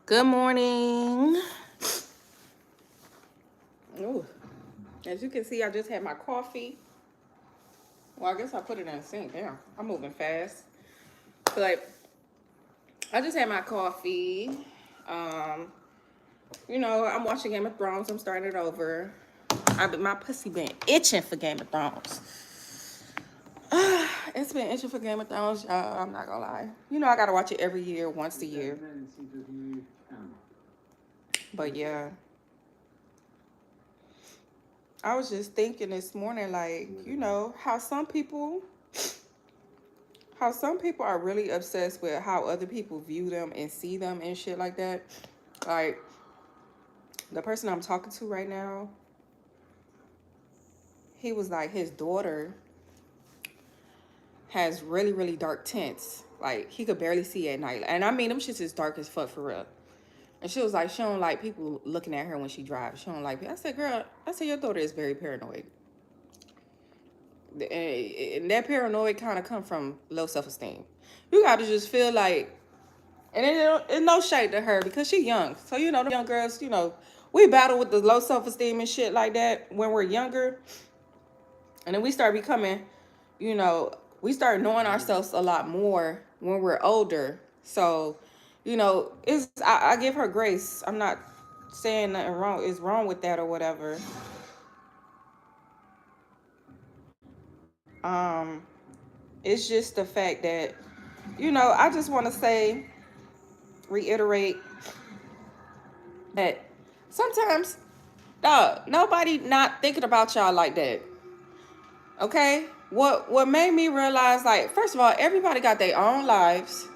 Good morning. Ooh, as you can see, I just had my coffee. Well, I guess I put it in the sink. Damn, I'm moving fast. But I just had my coffee. Um, I'm watching Game of Thrones. I'm starting it over. My pussy been itching for Game of Thrones. It's been itching for Game of Thrones, y'all. I'm not gonna lie. I gotta watch it every year, once a year. But yeah, I was just thinking this morning, like, how some people are really obsessed with how other people view them and see them and shit like that. Like the person I'm talking to right now, he was like his daughter has really, really dark tints. Like he could barely see at night. And I mean them shits is dark as fuck for real. And she was like, she don't like people looking at her when she drives. She don't like it. I said, girl, your daughter is very paranoid. And that paranoid kind of come from low self-esteem. You got to just feel like, and it's no shade to her because she's young. So, the young girls, we battle with the low self-esteem and shit like that when we're younger. And then we start becoming, you know, we start knowing ourselves a lot more when we're older. So, I give her grace. I'm not saying nothing wrong is wrong with that or whatever. Um, it's just the fact that, I just want to reiterate that sometimes, dog, nobody not thinking about y'all like that. Okay? What made me realize, like, first of all, everybody got their own lives.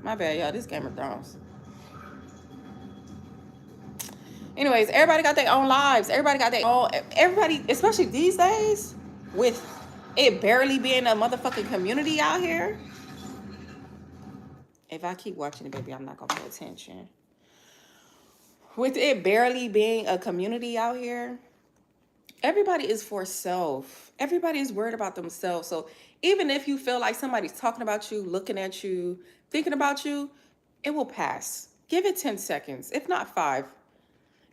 My bad, y'all. This Game of Thrones. Anyways, everybody got their own lives. Everybody got their own. Everybody, especially these days, with it barely being a motherfucking community out here. If I keep watching it, baby, I'm not gonna pay attention. With it barely being a community out here, everybody is for self. Everybody is worried about themselves. So even if you feel like somebody's talking about you, looking at you, thinking about you, it will pass. Give it 10 seconds, if not five.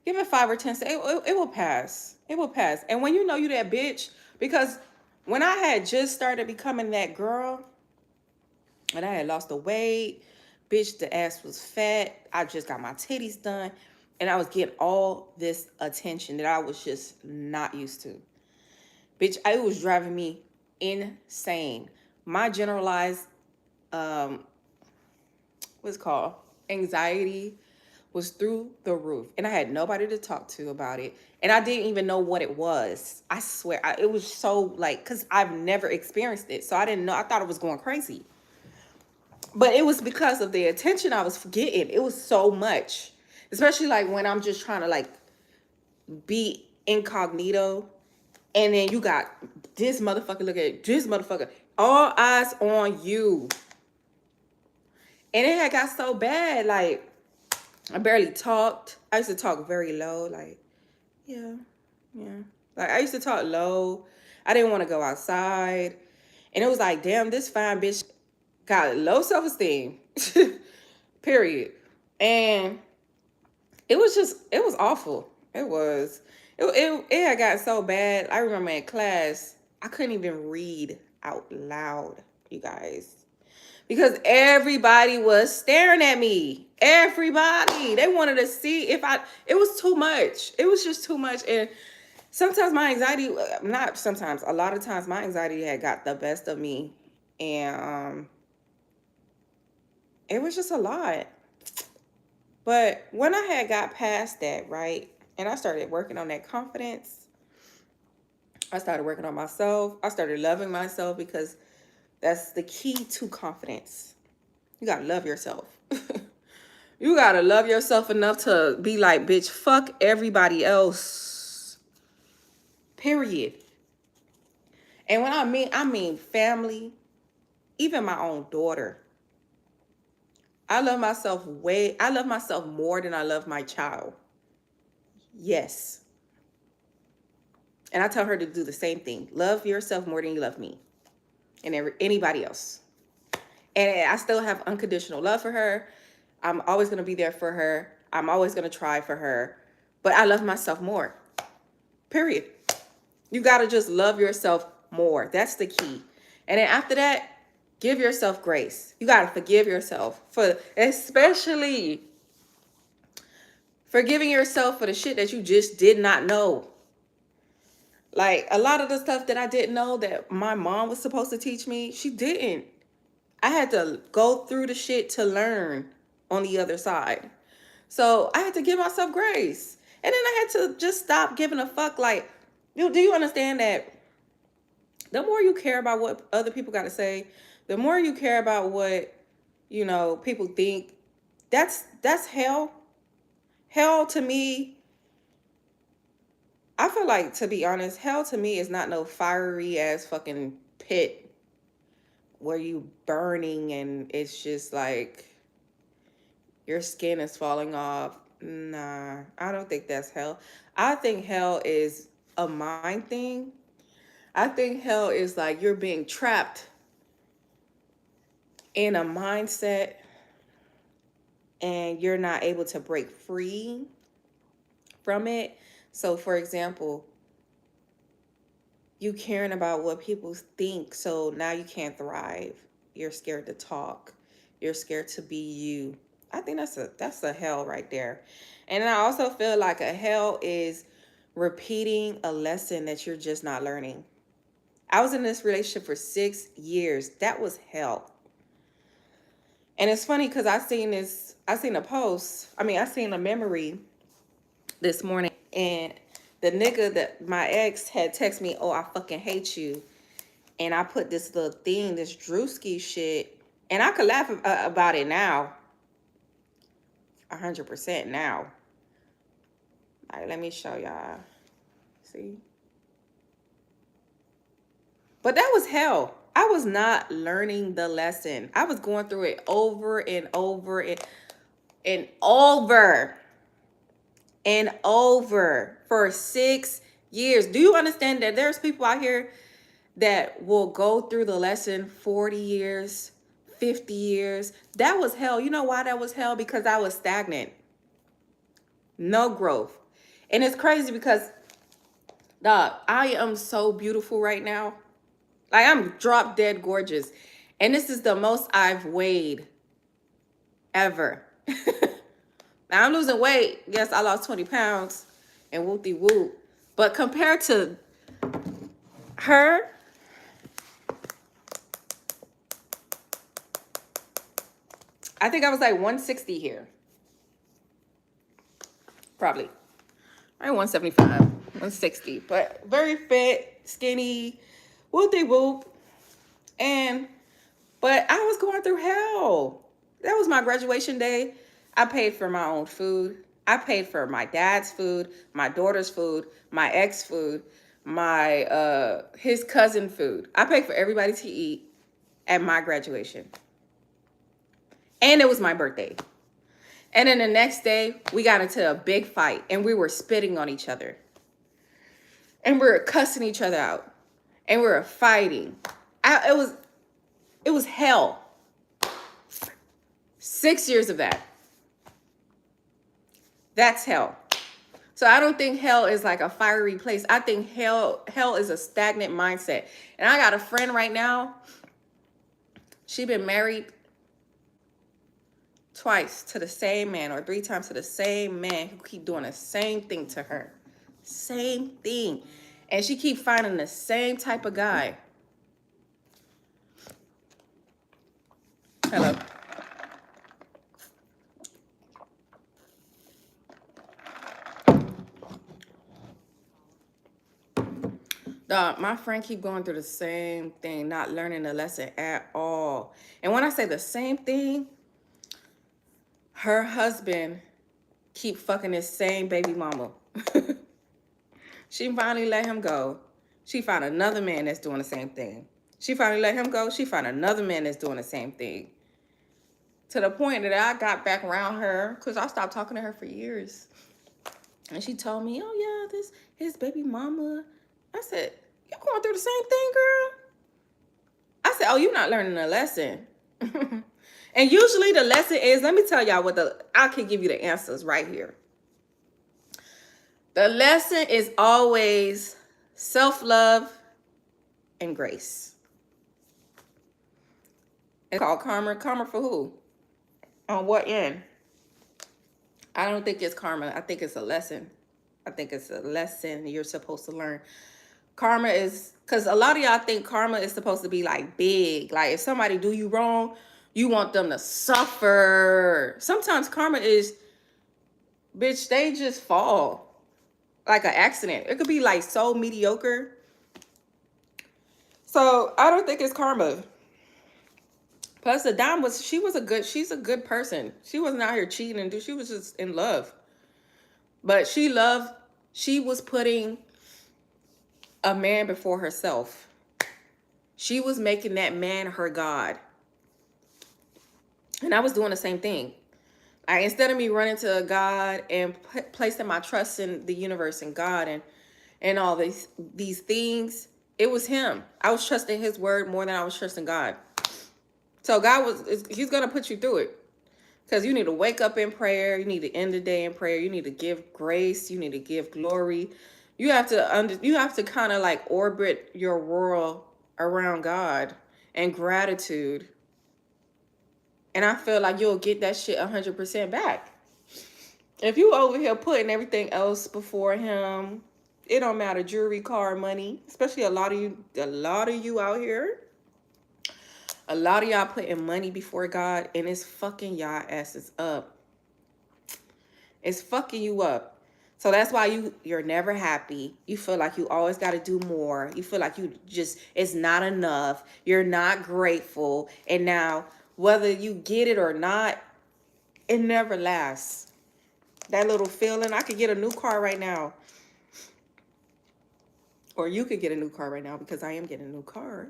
Give it 5 or 10 seconds. It will pass. It will pass. And when you know you that bitch, because when I had just started becoming that girl, and I had lost the weight, bitch, the ass was fat. I just got my titties done. And I was getting all this attention that I was just not used to. Bitch, it was driving me insane. My generalized, um, what's it called? Anxiety was through the roof. And I had nobody to talk to about it. And I didn't even know what it was. I swear. It was so like, because I've never experienced it. So I didn't know. I thought it was going crazy. But it was because of the attention I was getting. It was so much. Especially like when I'm just trying to like be incognito. And then you got this motherfucker, look at this motherfucker. All eyes on you. And it had got so bad, like I barely talked. I used to talk very low, like, yeah, yeah. Like I used to talk low. I didn't want to go outside. And it was like, damn, this fine bitch got low self-esteem. Period. And it was awful. It had gotten so bad. I remember in class, I couldn't even read out loud, you guys. Because everybody was staring at me. Everybody. They wanted to see if it was too much. It was just too much. And sometimes my anxiety, not sometimes, a lot of times my anxiety had got the best of me. And it was just a lot. But when I had got past that, right, and I started working on that confidence, I started working on myself. I started loving myself because that's the key to confidence. You gotta love yourself. You gotta love yourself enough to be like, bitch, fuck everybody else. Period. And when I mean family, even my own daughter. I love myself more than I love my child. Yes. And I tell her to do the same thing. Love yourself more than you love me and anybody else. And I still have unconditional love for her. I'm always going to be there for her. I'm always going to try for her. But I love myself more. Period. You got to just love yourself more. That's the key. And then after that, give yourself grace. You got to forgive yourself for, especially forgiving yourself for the shit that you just did not know. Like a lot of the stuff that I didn't know that my mom was supposed to teach me, she didn't. I had to go through the shit to learn on the other side. So I had to give myself grace. And then I had to just stop giving a fuck. Like, do you understand that the more you care about what other people got to say, the more you care about what, people think, that's hell. Hell to me, I feel like, to be honest, hell to me is not no fiery ass fucking pit where you burning and it's just like your skin is falling off. Nah, I don't think that's hell. I think hell is a mind thing. I think hell is like you're being trapped in a mindset and you're not able to break free from it. So, for example, you caring about what people think, so now you can't thrive. You're scared to talk. You're scared to be you. I think that's a hell right there. And I also feel like a hell is repeating a lesson that you're just not learning. I was in this relationship for 6 years. That was hell. And it's funny because I seen a memory this morning, and the nigga that my ex had texted me, "Oh, I fucking hate you." And I put this little thing, this Drewski shit, and I could laugh about it now. 100% now. All right, let me show y'all. See? But that was hell. I was not learning the lesson. I was going through it over and over and over and over for 6 years. Do you understand that there's people out here that will go through the lesson 40 years, 50 years? That was hell. You know why that was hell? Because I was stagnant. No growth. And it's crazy because, dog, I am so beautiful right now. Like, I'm drop dead gorgeous. And this is the most I've weighed ever. Now, I'm losing weight. Yes, I lost 20 pounds and whoop-de-whoop. But compared to her, I think I was like 160 here. Probably. Right, 175, 160. But very fit, skinny, whoop-de-whoop. But I was going through hell. That was my graduation day. I paid for my own food. I paid for my dad's food, my daughter's food, my ex food, his cousin food. I paid for everybody to eat at my graduation. And it was my birthday. And then the next day, we got into a big fight and we were spitting on each other. And we were cussing each other out. And we were fighting. It was hell. 6 years of that. That's hell. So I don't think hell is like a fiery place. I think hell is a stagnant mindset. And I got a friend right now. She been married twice to the same man or 3 times to the same man who keep doing the same thing to her. Same thing. And she keep finding the same type of guy. Hello. My friend keep going through the same thing, not learning the lesson at all. And when I say the same thing, her husband keep fucking his same baby mama. She finally let him go. She found another man that's doing the same thing. She finally let him go. She found another man that's doing the same thing. To the point that I got back around her because I stopped talking to her for years. And she told me, "Oh yeah, this his baby mama." I said, "You going through the same thing, girl?" I said, "Oh, you're not learning a lesson. And usually the lesson is, let me tell y'all I can give you the answers right here. The lesson is always self-love and grace. It's called karma. Karma for who? On what end? I don't think it's karma. I think it's a lesson. I think it's a lesson you're supposed to learn. Karma is, because a lot of y'all think karma is supposed to be like big. Like if somebody do you wrong, you want them to suffer. Sometimes karma is, bitch, they just fall. Like an accident. It could be like so mediocre. So I don't think it's karma. Plus the dime she's a good person. She wasn't out here cheating and she was just in love. But she was putting a man before herself. She was making that man her God. And I was doing the same thing. Like instead of me running to God and placing my trust in the universe and God and all these things, it was him. I was trusting his word more than I was trusting God. So he's going to put you through it. Because you need to wake up in prayer. You need to end the day in prayer. You need to give grace. You need to give glory. You have to kind of like orbit your world around God and gratitude. And I feel like you'll get that shit 100% back. If you over here putting everything else before him, it don't matter, jewelry, car, money, especially a lot of you out here. A lot of y'all putting money before God, and it's fucking y'all asses up. It's fucking you up. So that's why you're never happy. You feel like you always got to do more. You feel like it's not enough. You're not grateful. And now, whether you get it or not, it never lasts. That little feeling, I could get a new car right now. Or you could get a new car right now because I am getting a new car.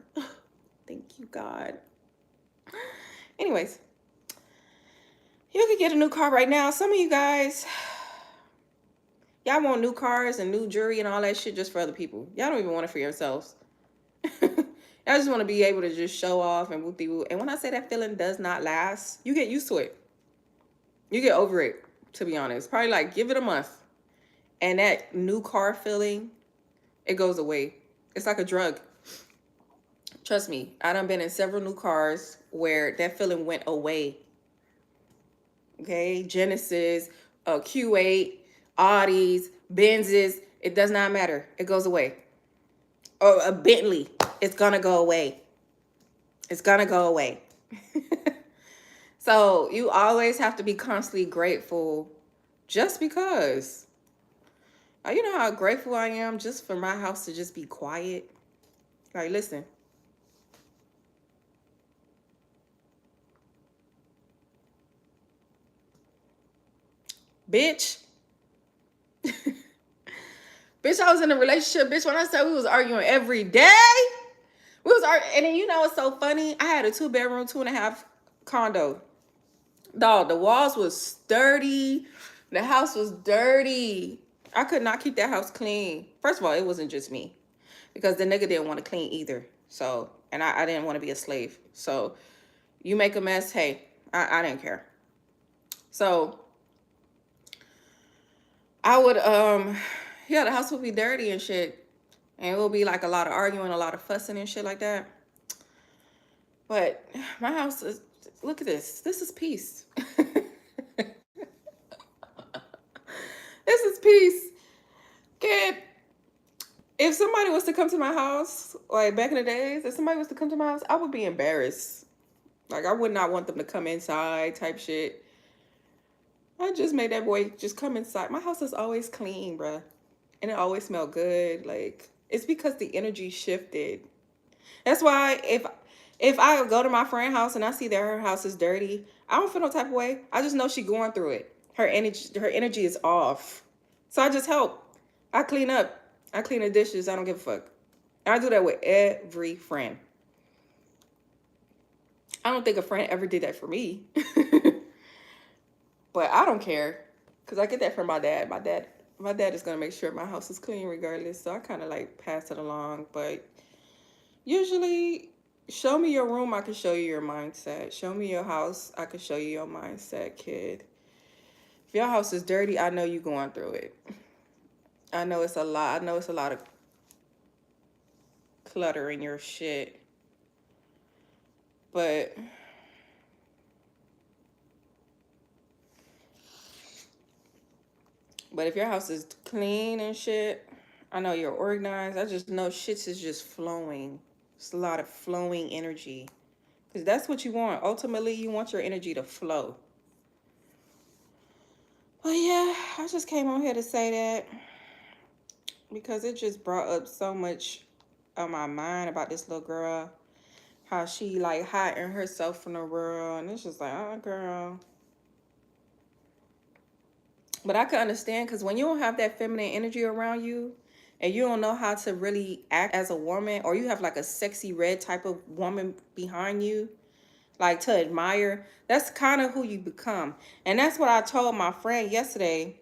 Thank you, God. Anyways, you could get a new car right now. Some of you guys, y'all want new cars and new jewelry and all that shit just for other people. Y'all don't even want it for yourselves. Y'all just want to be able to just show off and whoop-de-whoop. And when I say that feeling does not last, you get used to it. You get over it, to be honest. Probably like give it a month. And that new car feeling, it goes away. It's like a drug. Trust me, I done been in several new cars where that feeling went away. Okay, Genesis, Q8, Audis, Benzes, it does not matter. It goes away. Or a Bentley, it's gonna go away. It's gonna go away. So you always have to be constantly grateful just because. You know how grateful I am just for my house to just be quiet? Like, listen. Bitch. Bitch, I was in a relationship. Bitch, when I said we was arguing every day, we was arguing. And then you know what's so funny? I had a 2-bedroom, 2.5 condo. Dog, the walls was dirty. The house was dirty. I could not keep that house clean. First of all, it wasn't just me. Because the nigga didn't want to clean either. So, and I didn't want to be a slave. So, you make a mess, hey, I didn't care. So, I would, yeah, the house would be dirty and shit. And it will be like a lot of arguing, a lot of fussing and shit like that. But my house is, look at this. This is peace. This is peace. Kid, if somebody was to come to my house, like back in the days, if somebody was to come to my house, I would be embarrassed. Like, I would not want them to come inside type shit. I just made that boy just come inside. My house is always clean, bruh. And it always smelled good. Like, it's because the energy shifted. That's why if I go to my friend's house and I see that her house is dirty, I don't feel no type of way. I just know she's going through it. Her energy is off. So I just help. I clean up. I clean the dishes. I don't give a fuck. And I do that with every friend. I don't think a friend ever did that for me. But I don't care. Because I get that from my dad. My dad is going to make sure my house is clean regardless. So I kind of like pass it along. But usually Show me your room, I can show you your mindset. Show me your house, I can show you your mindset, kid. If your house is dirty, I know you going through it. I know it's a lot. I know it's a lot of clutter in your shit. But if your house is clean and shit, I know you're organized. I just know shit is just flowing. It's a lot of flowing energy. Because that's what you want. Ultimately, you want your energy to flow. But yeah, I just came on here to say that because it just brought up so much on my mind about this little girl. How she like hiding herself from the world. And it's just like, oh, girl. But I can understand because when you don't have that feminine energy around you and you don't know how to really act as a woman, or you have like a sexy red type of woman behind you, like to admire, that's kind of who you become. And that's what I told my friend yesterday.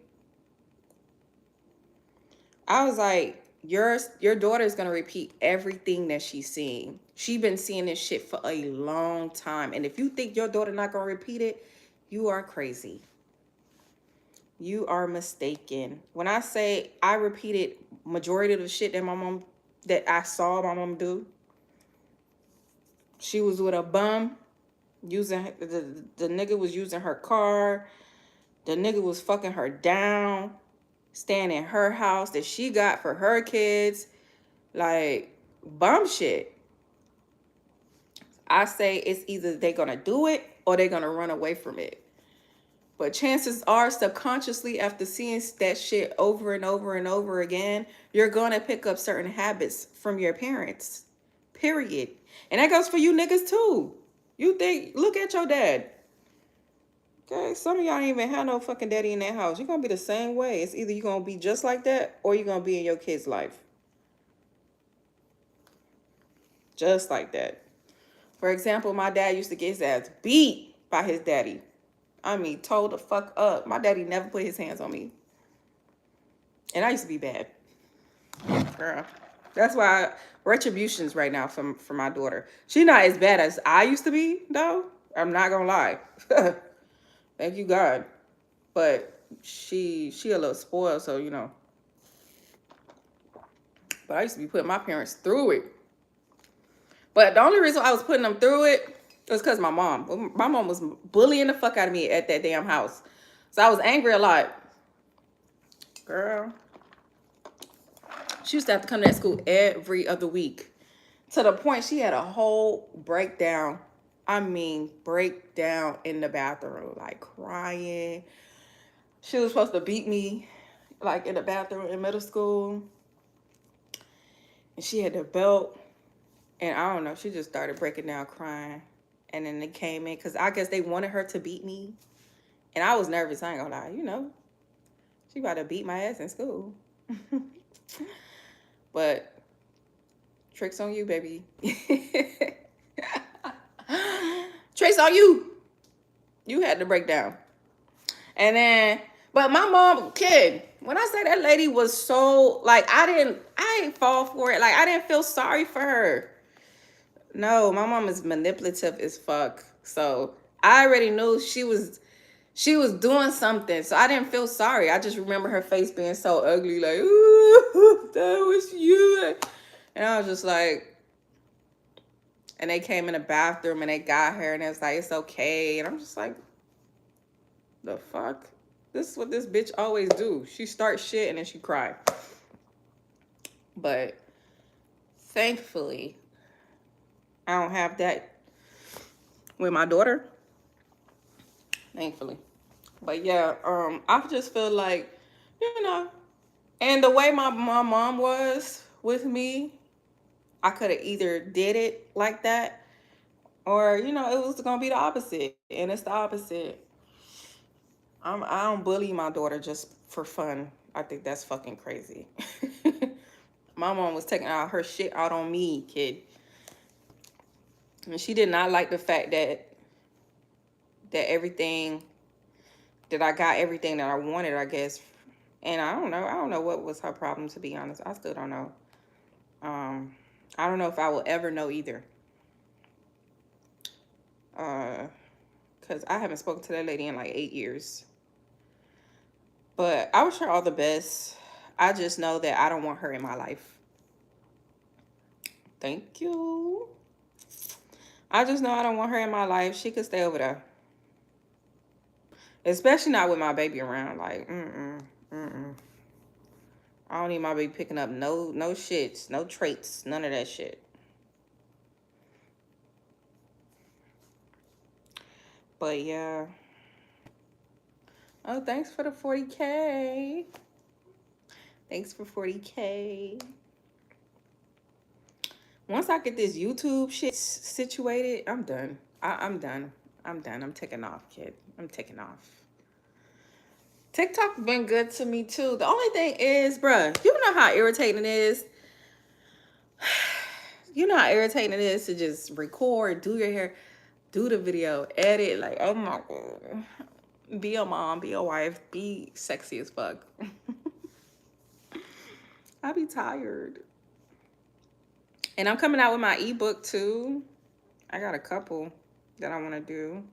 I was like, your daughter is gonna repeat everything that she's seeing. She been seeing this shit for a long time. And if you think your daughter not gonna repeat it, you are crazy. You are mistaken. When I say I repeated majority of the shit that I saw my mom do, she was with a bum, using the nigga was using her car, the nigga was fucking her down, staying in her house that she got for her kids, like bum shit. I say it's either they gonna do it or they gonna run away from it. But chances are, subconsciously, after seeing that shit over and over and over again, you're going to pick up certain habits from your parents. Period. And that goes for you niggas too. You think, look at your dad. Okay, some of y'all ain't even have no fucking daddy in that house. You're going to be the same way. It's either you're going to be just like that or you're going to be in your kid's life. Just like that. For example, my dad used to get his ass beat by his daddy. I mean, told the fuck up. My daddy never put his hands on me. And I used to be bad. Girl. That's why retribution's right now for my daughter. She's not as bad as I used to be, though. I'm not gonna lie. Thank you, God. But she a little spoiled, so you know. But I used to be putting my parents through it. But the only reason I was putting them through it was because my mom. My mom was bullying the fuck out of me at that damn house. So I was angry a lot. Girl. She used to have to come to that school every other week. To the point she had a whole breakdown. I mean, breakdown in the bathroom. Like crying. She was supposed to beat me like in the bathroom in middle school. And she had the belt. And I don't know, she just started breaking down crying. And then they came in because I guess they wanted her to beat me. And I was nervous, I ain't gonna lie. You know, she about to beat my ass in school. But tricks on you, baby. Tricks on you. You had to break down. And then, but my mom, kid, when I say that lady was so, like, I didn't fall for it. Like, I didn't feel sorry for her. No, my mom is manipulative as fuck. So I already knew she was doing something. So I didn't feel sorry. I just remember her face being so ugly, like, ooh, that was you. And I was just like, and they came in the bathroom and they got her and it was like, it's okay. And I'm just like, the fuck? This is what this bitch always do. She starts shit and then she cry. But thankfully, I don't have that with my daughter. Thankfully. But yeah, I just feel like, you know, and the way my mom was with me, I could have either did it like that or, you know, it was going to be the opposite. And it's the opposite. I don't bully my daughter just for fun. I think that's fucking crazy. My mom was taking out her shit out on me, kid. And she did not like the fact that everything, that I got everything that I wanted, I guess. And I don't know what was her problem, to be honest. I still don't know. I don't know if I will ever know either. Because I haven't spoken to that lady in like 8 years. But I wish her all the best. I just know that I don't want her in my life. Thank you. I just know I don't want her in my life. She could stay over there. Especially not with my baby around. Like, I don't need my baby picking up no shits, no traits, none of that shit. But yeah. Oh, thanks for the 40K. Thanks for 40K. Once I get this YouTube shit situated, I'm done. I'm done. I'm done. I'm taking off, kid. I'm taking off. TikTok's been good to me too. The only thing is, bruh, you know how irritating it is? You know how irritating it is to just record, do your hair, do the video, edit. Like, oh my God. Be a mom, be a wife, be sexy as fuck. I be tired. And I'm coming out with my ebook too. I got a couple that I want to do.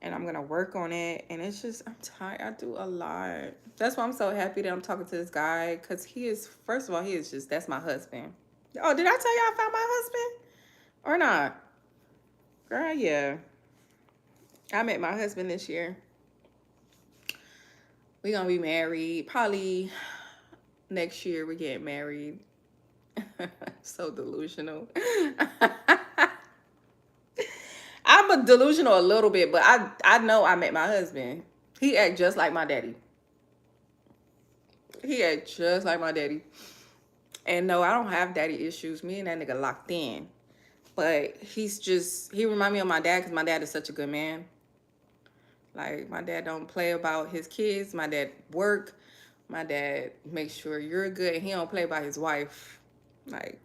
And I'm going to work on it. And it's just, I'm tired. I do a lot. That's why I'm so happy that I'm talking to this guy. Because he is, first of all, he is just, that's my husband. Oh, did I tell you I found my husband? Or not? Girl, yeah. I met my husband this year. We're going to be married. Probably next year we get married. So delusional. I'm a delusional a little bit, but I know I met my husband. He act just like my daddy. He act just like my daddy. And no, I don't have daddy issues. Me and that nigga locked in. But he's just, he remind me of my dad because my dad is such a good man. Like, my dad don't play about his kids. My dad work. My dad makes sure you're good. And he don't play about his wife. Like,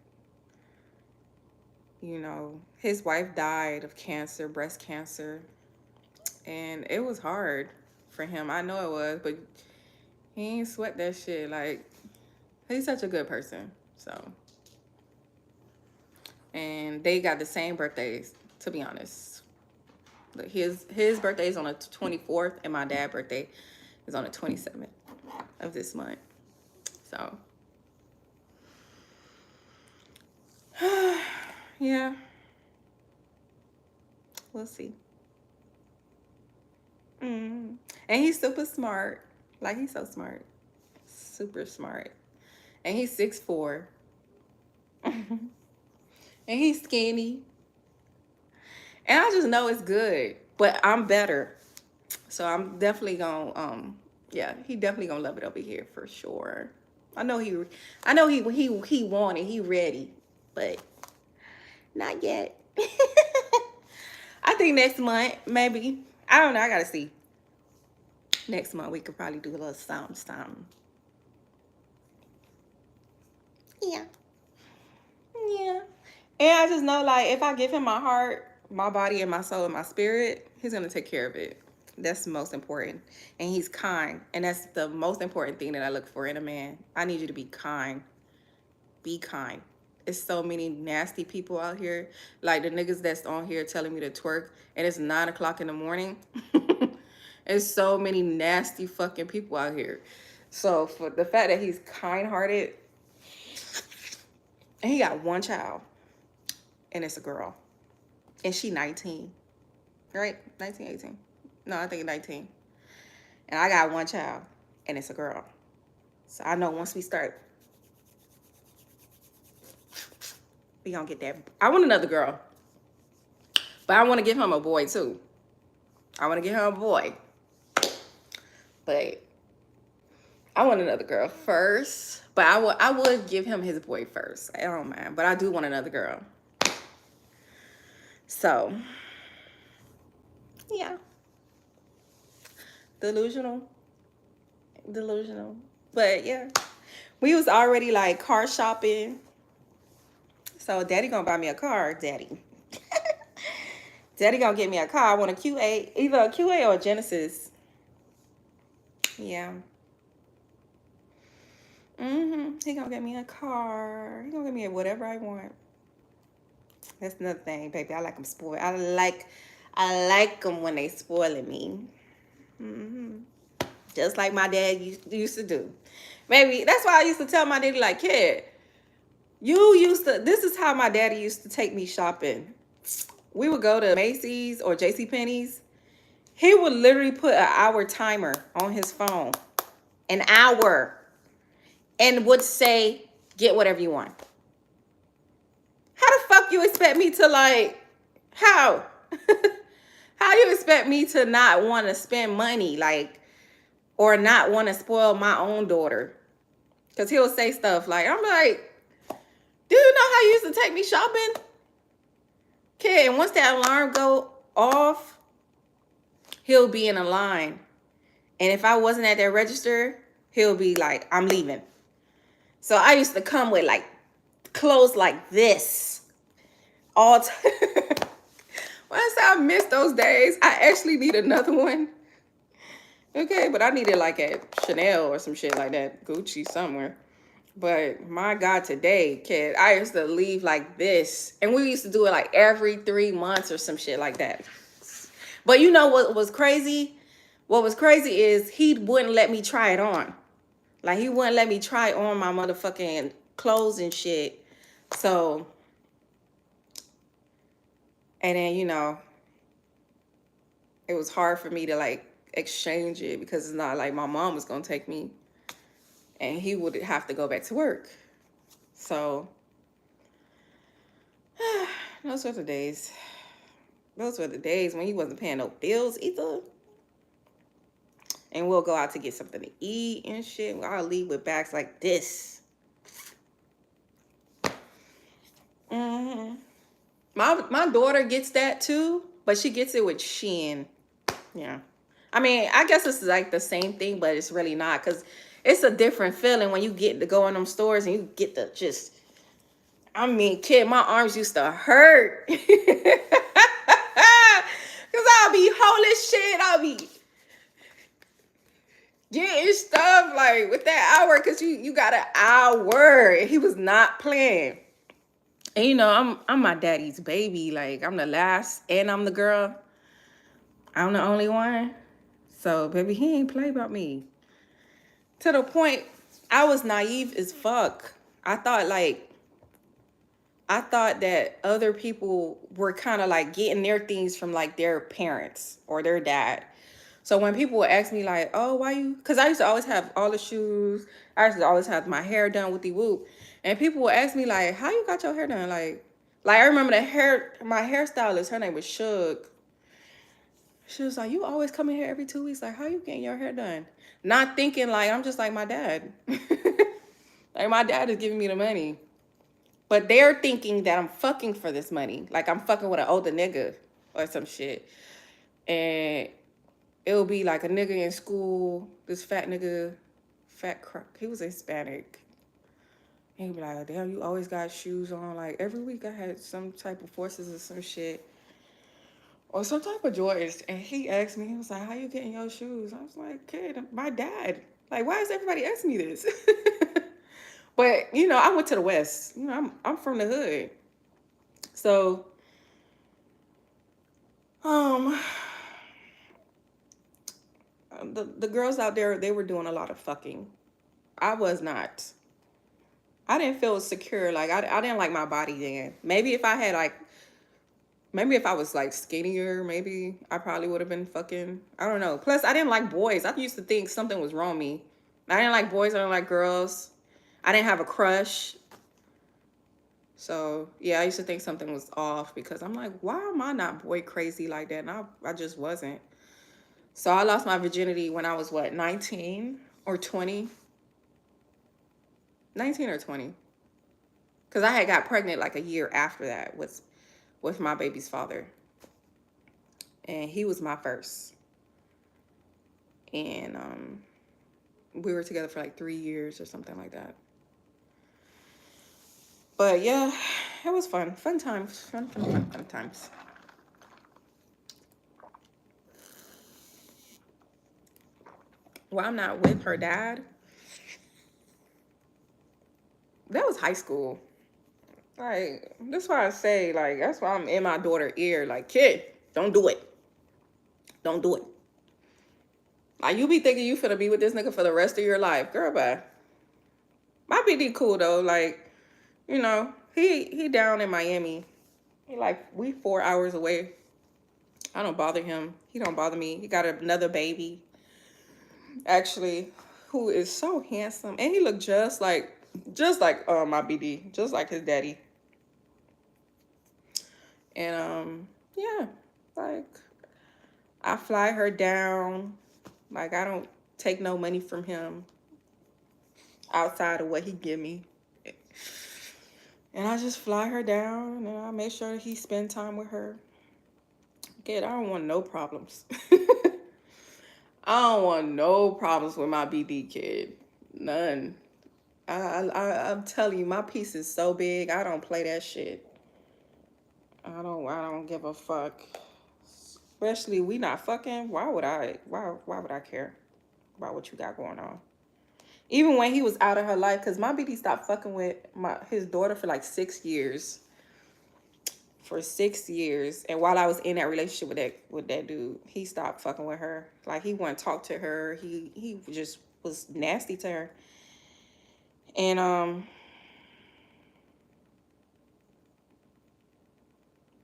you know, his wife died of cancer, breast cancer. And it was hard for him. I know it was, but he ain't sweat that shit. Like, he's such a good person. So, and they got the same birthdays, to be honest. His birthday is on the 24th, and my dad's birthday is on the 27th of this month. So, yeah. We'll see. And he's super smart. Like, he's so smart. Super smart. And he's 6'4". And he's skinny. And I just know it's good. But I'm better. So I'm definitely gonna yeah, he definitely gonna love it over here for sure. I know he want it, he ready, but not yet. I think next month, maybe. I don't know, I gotta see. Next month we could probably do a little something. Yeah. Yeah. And I just know, like, if I give him my heart, my body, and my soul, and my spirit, he's gonna take care of it. That's the most important. And he's kind. And that's the most important thing that I look for in a man. I need you to be kind. Be kind. It's so many nasty people out here. Like the niggas that's on here telling me to twerk, and it's 9 o'clock in the morning. There's so many nasty fucking people out here. So for the fact that he's kind-hearted, and he got one child, and it's a girl, and she 19, right? 19, 18. No, I think 19. And I got one child, and it's a girl. So I know once we start, we gonna get that. I want another girl, but I want to give him a boy too. I want to give him a boy, but I want another girl first. But I would give him his boy first. I don't mind, but I do want another girl. So, yeah. Delusional. But yeah, we was already like car shopping. So daddy gonna buy me a car, daddy. Daddy gonna get me a car. I want a QA, either a QA or a Genesis. Yeah. He gonna get me a car. He gonna get me whatever I want. That's another thing, baby. I like them spoiled. I like them when they spoiling me. Just like my dad used to do. Maybe that's why I used to tell my daddy, like, kid, this is how my daddy used to take me shopping. We would go to Macy's or J.C. Penney's. He would literally put an hour timer on his phone, an hour, and would say, get whatever you want. How the fuck you expect me to, like, how? How you expect me to not want to spend money, like, or not want to spoil my own daughter? Because he'll say stuff like, I'm like, do you know how you used to take me shopping? Kid, and once that alarm go off, he'll be in a line. And if I wasn't at that register, he'll be like, I'm leaving. So I used to come with like clothes like this all time. Once I miss those days, I actually need another one. Okay, but I need it like at Chanel or some shit like that, Gucci somewhere. But my God, today, kid, I used to leave like this. And we used to do it like every 3 months or some shit like that. But you know what was crazy? What was crazy is he wouldn't let me try it on. Like, he wouldn't let me try on my motherfucking clothes and shit. So, and then, you know, it was hard for me to like exchange it because it's not like my mom was going to take me and he would have to go back to work. So, those were the days. Those were the days when he wasn't paying no bills either. And we'll go out to get something to eat and shit. I'll leave with bags like this. Mm-hmm. My daughter gets that too, but she gets it with Shein. Yeah. I mean, I guess it's like the same thing, but it's really not, because it's a different feeling when you get to go in them stores and you get to just, I mean, kid, my arms used to hurt. Because I'll be holding shit. I'll be getting stuff like with that hour, because you got an hour. He was not playing. And you know, I'm my daddy's baby. Like, I'm the last and I'm the girl. I'm the only one. So, baby, he ain't play about me. To the point, I was naive as fuck. I thought that other people were kind of like getting their things from like their parents or their dad. So when people would ask me like, oh, why you? Because I used to always have all the shoes. I used to always have my hair done with the whoop. And people would ask me like, how you got your hair done? Like I remember my hairstylist, her name was Shug. She was like, you always come in here every 2 weeks. Like, how you getting your hair done? Not thinking like I'm just like my dad. Like, my dad is giving me the money. But they're thinking that I'm fucking for this money. Like, I'm fucking with an older nigga or some shit. And it'll be like a nigga in school, this fat nigga, he was Hispanic. And he'd be like, damn, you always got shoes on. Like, every week I had some type of Forces or some shit. Or some type of Jordans. And he asked me, he was like, how you getting your shoes? I was like, kid, my dad. Like, why is everybody asking me this? But, you know, I went to the West. You know, I'm from the hood. So, the girls out there, they were doing a lot of fucking. I was not. I didn't feel secure. Like, I didn't like my body then. Maybe if I was like skinnier, maybe I probably would have been fucking, I don't know. Plus, I didn't like boys. I used to think something was wrong with me. I didn't like boys. I didn't like girls. I didn't have a crush. So, yeah, I used to think something was off because I'm like, why am I not boy crazy like that? And I just wasn't. So I lost my virginity when I was, 19 or 20? 19 or 20. Because I had got pregnant like a year after that with my baby's father. And he was my first. And we were together for like 3 years or something like that. But yeah, it was fun. Fun times. Fun times. Well, I'm not with her dad. That was high school. Like, that's why I say, like, that's why I'm in my daughter's ear. Like, kid, don't do it. Don't do it. Like, you be thinking you finna be with this nigga for the rest of your life. Girl, bye. My BD cool, though. Like, you know, he down in Miami. He like, we 4 hours away. I don't bother him. He don't bother me. He got another baby, actually, who is so handsome. And he look just like my BD. Just like his daddy. And, yeah. Like, I fly her down. Like, I don't take no money from him outside of what he give me. And I just fly her down, and I make sure that he spend time with her. Kid, I don't want no problems. I don't want no problems with my BD, kid. None. I'm telling you, my piece is so big. I don't play that shit. I don't give a fuck. Especially we not fucking. Why would I care about what you got going on? Even when he was out of her life, because my BD stopped fucking with his daughter for like 6 years. For 6 years. And while I was in that relationship with that dude, he stopped fucking with her. Like, he wouldn't talk to her. He just was nasty to her. And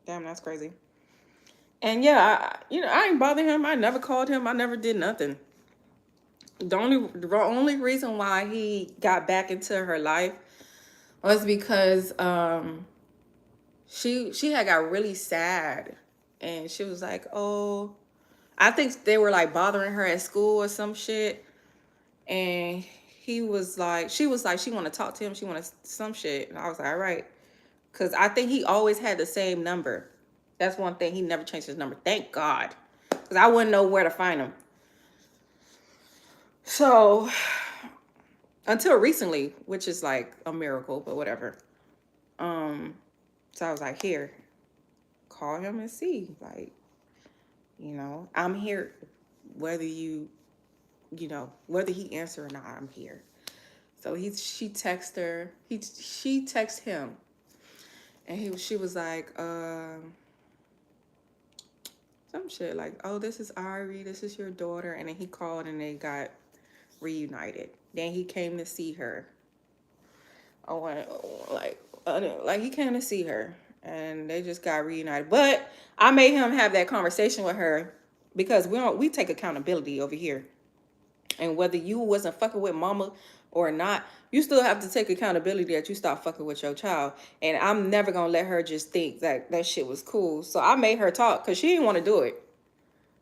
damn, that's crazy. And yeah, I ain't bother him. I never called him. I never did nothing. The only reason why he got back into her life was because she had got really sad, and she was like, oh, I think they were like bothering her at school or some shit, and she was like, she want to talk to him, she wanted some shit, and I was like, all right, because I think he always had the same number. That's one thing, he never changed his number, thank God, because I wouldn't know where to find him. So until recently, which is like a miracle, but whatever. So I was like, here, call him and see. Like, I'm here. Whether whether he answer or not, I'm here. So she texted her. She texted him, and she was like, some shit like, oh, this is Ari, this is your daughter, and then he called and they got reunited. Then he came to see her. Like he came to see her, and they just got reunited. But I made him have that conversation with her because we take accountability over here, and whether you wasn't fucking with mama or not, you still have to take accountability that you stopped fucking with your child. And I'm never gonna let her just think that shit was cool. So I made her talk because she didn't want to do it.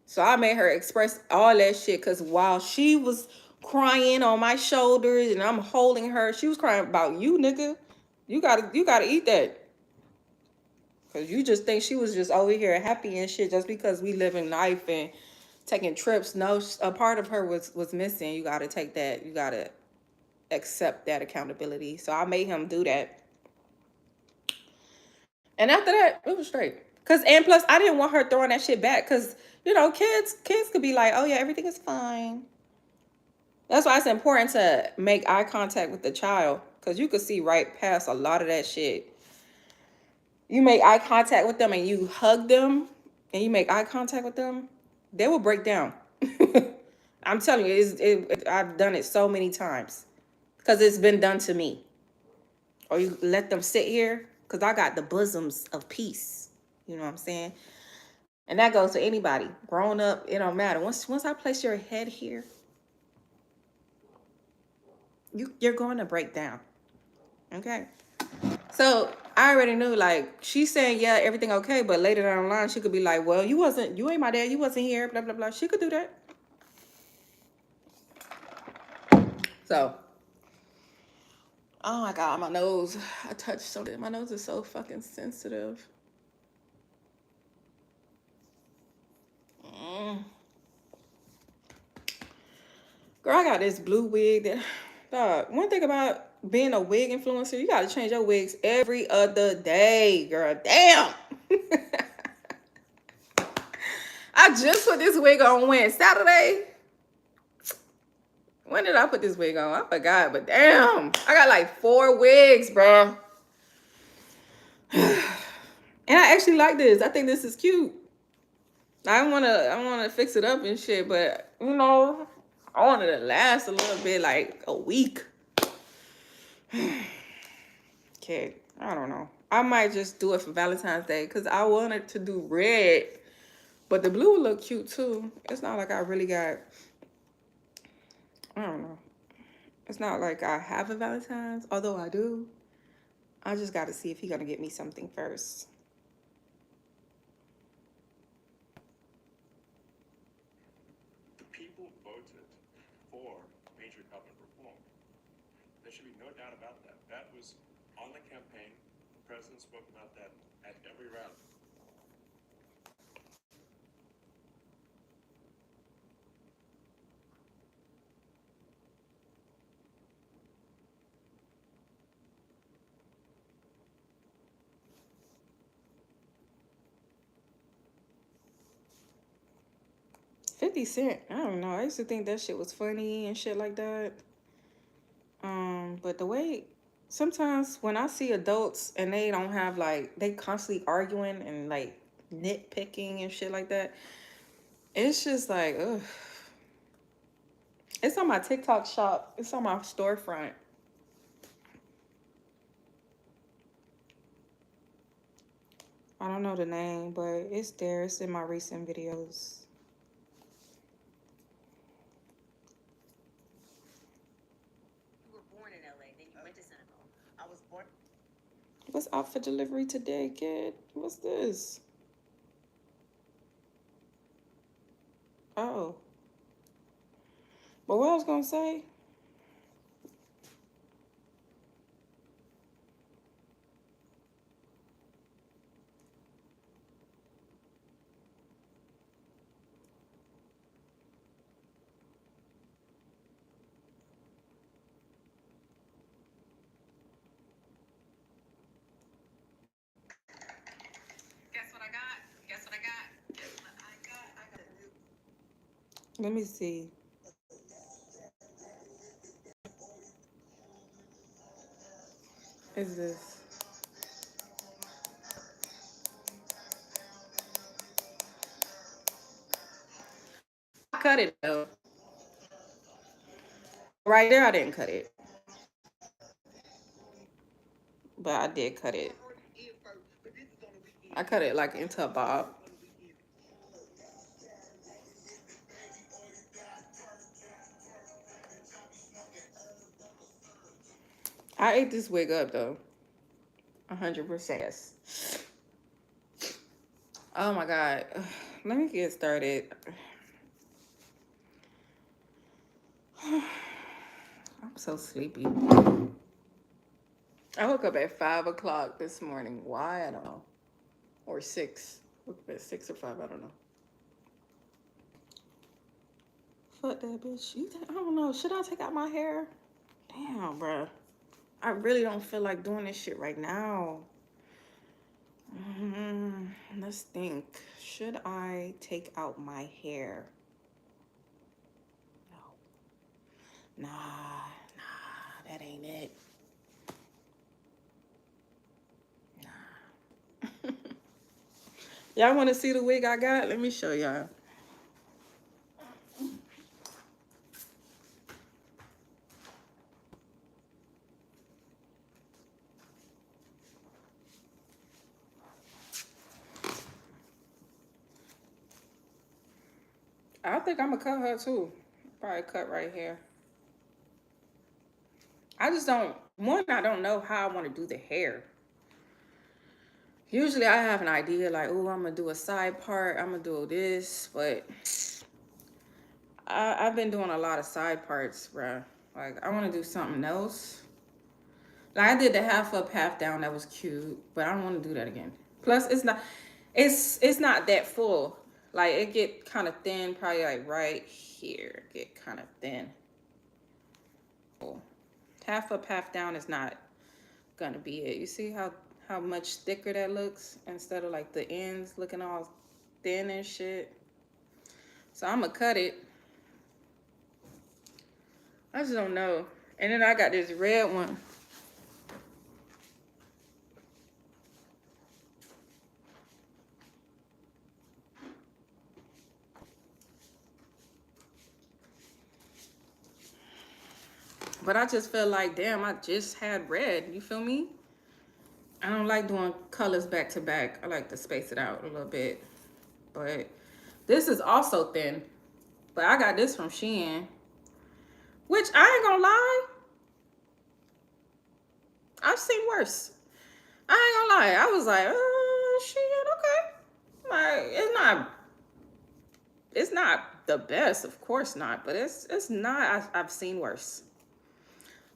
So I made her express all that shit, because while she was crying on my shoulders and I'm holding her, she was crying about you, nigga. You gotta eat that. Because you just think she was just over here happy and shit just because we live in life and taking trips. No, a part of her was missing. You gotta take that. You gotta accept that accountability. So I made him do that. And after that, it was straight. And plus, I didn't want her throwing that shit back. Because, kids could be like, oh yeah, everything is fine. That's why it's important to make eye contact with the child. Because you could see right past a lot of that shit. You make eye contact with them and you hug them and you make eye contact with them, they will break down. I'm telling you, I've done it so many times. Because it's been done to me. Or you let them sit here. Because I got the bosoms of peace. You know what I'm saying? And that goes to anybody. Grown up, it don't matter. Once I place your head here, you're going to break down. Okay? So I already knew, like, she's saying, yeah, everything okay. But later down the line, she could be like, well, you ain't my dad. You wasn't here, blah, blah, blah. She could do that. So, oh my God, my nose. I touched something. My nose is so fucking sensitive. Girl, I got this blue wig that, dog, one thing about being a wig influencer, you gotta change your wigs every other day, girl. Damn. I just put this wig on when? Saturday? When did I put this wig on? I forgot, but damn. I got like 4 wigs, bro. And I actually like this. I think this is cute. I wanna fix it up and shit, but you know, I want it to last a little bit, like a week. Okay, I don't know. I might just do it for Valentine's Day because I wanted to do red, but the blue would look cute too. It's not like I really got. I don't know. It's not like I have a Valentine's, although I do. I just got to see if he's gonna get me something first. The people voted for major government reform. There should be no doubt about that. That was on the campaign. The president spoke about that at every rally. $50. I don't know. I used to think that shit was funny and shit like that. But the way sometimes when I see adults and they don't have like they constantly arguing and like nitpicking and shit like that, it's just like, ugh. It's on my TikTok shop. It's on my storefront. I don't know the name, but it's there. It's in my recent videos. You were born in LA, then you went to Senegal. I was born. What's out for delivery today, kid? What's this? Oh. But what I was gonna say? Guess what I got? Guess what I got? Guess what I got? I got a new. Let me see. Is this? I cut it though. Right there, I didn't cut it, but I did cut it. I cut it like into a bob. I ate this wig up though. 100% yes. Oh my god. Let me get started. I'm so sleepy. I woke up at 5 o'clock this morning. Why? I don't know. Or 6. Woke up at 6 or 5. I don't know. Fuck that bitch. I don't know. Should I take out my hair? Damn, bruh. I really don't feel like doing this shit right now. Let's think. Should I take out my hair? No. Nah, that ain't it. Nah. Y'all want to see the wig I got? Let me show y'all. I think I'm gonna cut her too. Probably cut right here. I just don't. One, I don't know how I want to do the hair. Usually, I have an idea like, oh, I'm gonna do a side part. I'm gonna do this, but I've been doing a lot of side parts, bruh. Like, I want to do something else. Like, I did the half up, half down. That was cute, but I don't want to do that again. Plus, it's not that full. Like, it get kind of thin, probably like right here. Get kind of thin. Half up, half down is not gonna be it. You see how much thicker that looks instead of like the ends looking all thin and shit. So I'm gonna cut it. I just don't know. And then I got this red one. But I just feel like, damn, I just had red. You feel me? I don't like doing colors back to back. I like to space it out a little bit. But this is also thin. But I got this from Shein. Which I ain't gonna lie. I've seen worse. I ain't gonna lie. I was like, Shein, okay. Like, it's not the best, of course not. But it's not. I've seen worse.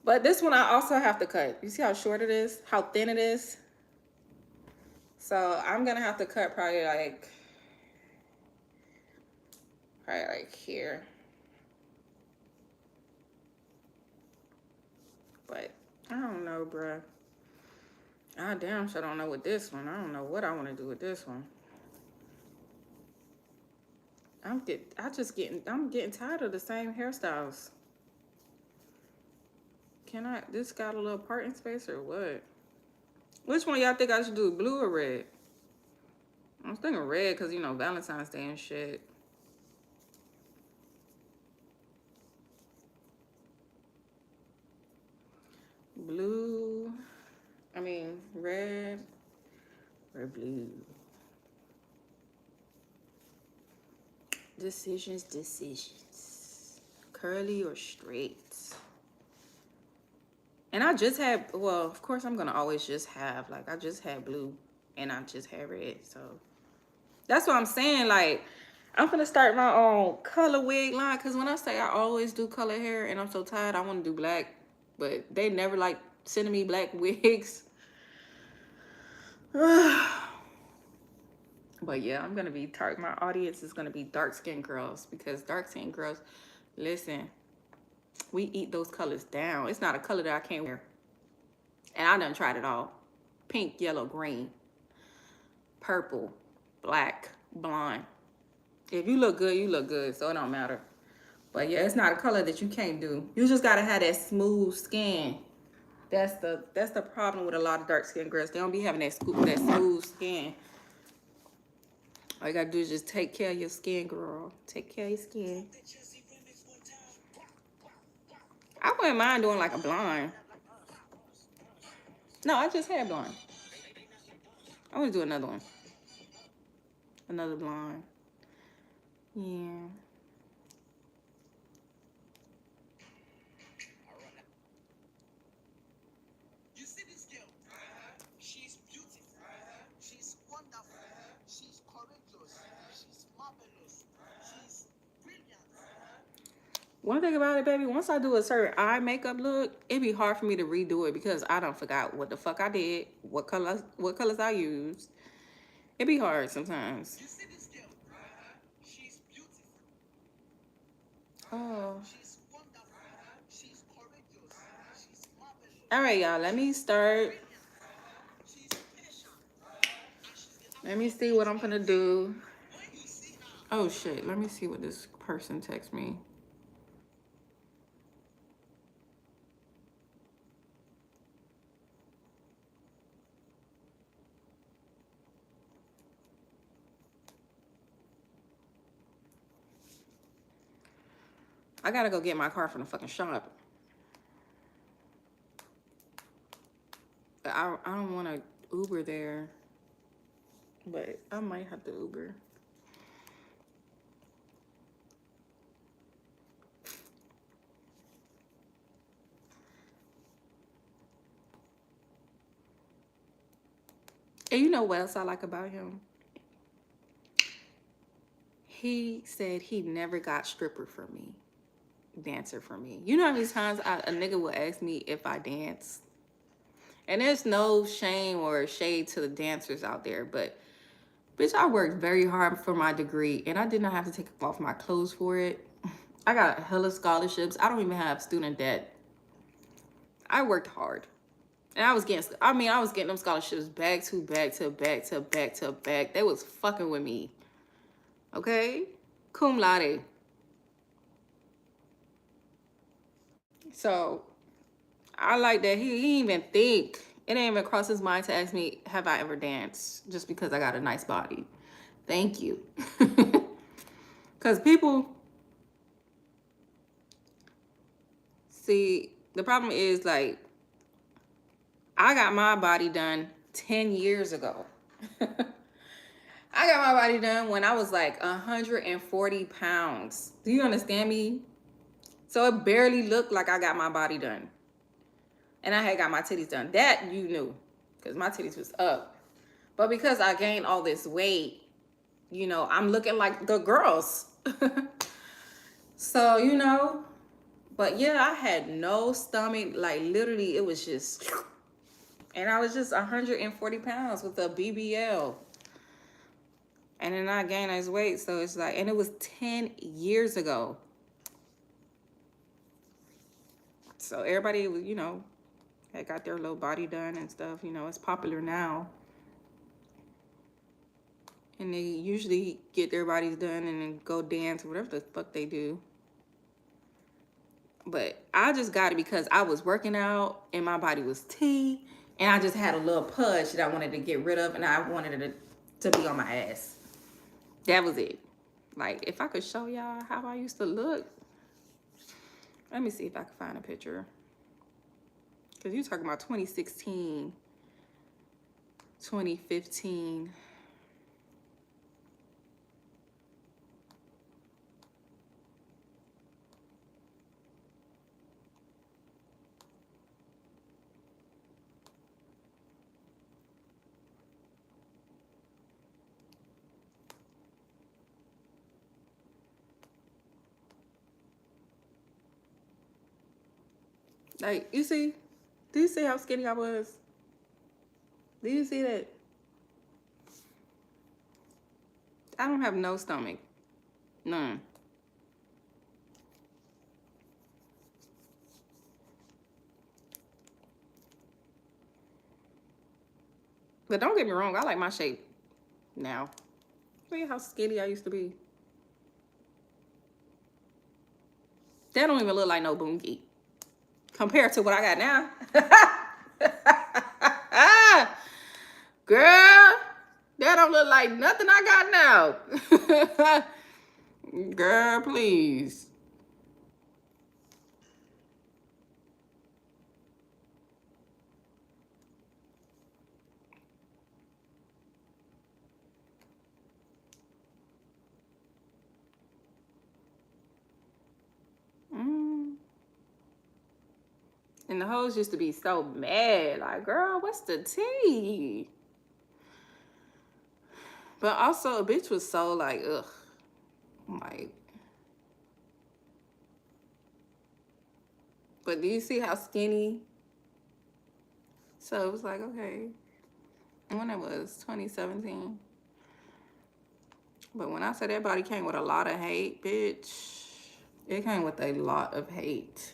But this one I also have to cut. You see how short it is? How thin it is? So I'm gonna have to cut probably like here. But I don't know, bruh. I damn sure don't know with this one. I don't know what I want to do with this one. I'm getting tired of the same hairstyles. This got a little parting space or what? Which one y'all think I should do, blue or red? I was thinking red because, you know, Valentine's Day and shit. Blue, red or blue. Decisions. Curly or straight. And I just had, well, of course I'm gonna always just have, like, I just had blue and I just had red. So that's what I'm saying. Like, I'm gonna start my own color wig line. Because when I say I always do color hair and I'm so tired, I want to do black. But they never like sending me black wigs. But yeah, I'm gonna be my audience is gonna be dark-skinned girls. Because dark-skinned girls, listen, we eat those colors down. It's not a color that I can't wear. And I done tried it all. Pink, yellow, green, purple, black, blonde. If you look good, you look good. So it don't matter. But yeah, it's not a color that you can't do. You just gotta have that smooth skin. That's the problem with a lot of dark-skinned girls. They don't be having that smooth skin. All you gotta do is just take care of your skin, girl. Take care of your skin. I wouldn't mind doing like a blonde. No, I just had blonde. I want to do another one. Another blonde. Yeah. You see this girl? She's beautiful. She's wonderful. She's courageous. She's marvelous. She's brilliant. One thing about it, baby, once I do a certain eye makeup look, it'd be hard for me to redo it because I don't forgot what the fuck I did, what colors I used. It'd be hard sometimes. You see this girl? She's beautiful. Oh. She's wonderful. She's courageous. She's marvelous. All right, y'all. Let me start. She's patient. Let me see what I'm gonna do. Oh shit. Let me see what this person texts me. I gotta go get my car from the fucking shop. I don't want to Uber there, but I might have to Uber. And you know what else I like about him? He said he never got stripper for me, dancer for me. You know how many times a nigga will ask me if I dance? And there's no shame or shade to the dancers out there, but bitch, I worked very hard for my degree and I did not have to take off my clothes for it. I got hella scholarships. I don't even have student debt. I worked hard. And I was getting them scholarships back to back to back to back to back. They was fucking with me. Okay? Cum laude. So, I like that he didn't even think. It didn't even cross his mind to ask me, have I ever danced? Just because I got a nice body. Thank you. Because people... See, The problem is, like, I got my body done 10 years ago. I got my body done when I was like 140 pounds. Do you understand me? So it barely looked like I got my body done. And I had got my titties done. That you knew, because my titties was up. But because I gained all this weight, you know, I'm looking like the girls. So, you know, but yeah, I had no stomach. Like, literally, it was just, and I was just 140 pounds with a BBL. And then I gained this weight. So it's like, and it was 10 years ago. So everybody was, you know, had got their little body done and stuff. You know, it's popular now. And they usually get their bodies done and then go dance or whatever the fuck they do. But I just got it because I was working out and my body was T. And I just had a little pudge that I wanted to get rid of. And I wanted it to be on my ass. That was it. Like, if I could show y'all how I used to look. Let me see if I can find a picture. Because you're talking about 2016, 2015. Like, you see? Do you see how skinny I was? Do you see that? I don't have no stomach. None. But don't get me wrong, I like my shape now. See how skinny I used to be? That don't even look like no boonkie compared to what I got now. Girl, that don't look like nothing I got now. Girl, please. And the hoes used to be so mad. Like, girl, what's the tea? But also, a bitch was so like, ugh. Like, but do you see how skinny? So it was like, okay. When it was 2017. But when I said that body came with a lot of hate, bitch, it came with a lot of hate.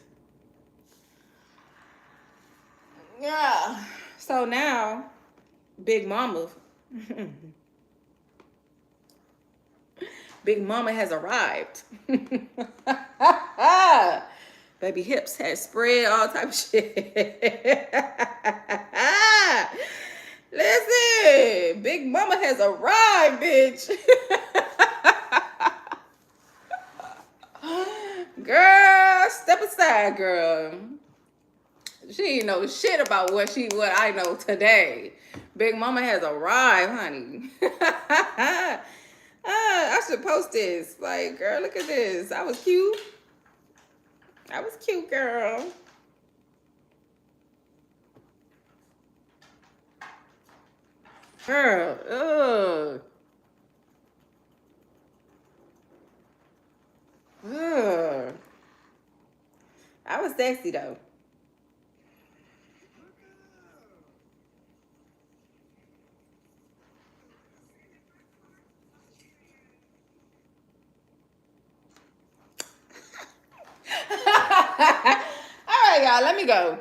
Yeah. So now, Big Mama, Big Mama has arrived. Baby hips had spread, all type of shit. Listen, Big Mama has arrived, bitch. Girl, step aside, girl. She ain't know shit about what I know today. Big Mama has arrived, honey. I should post this. Like, girl, look at this. I was cute. I was cute, girl. Girl, ugh. Ugh. I was sexy, though. All right, y'all, let me go.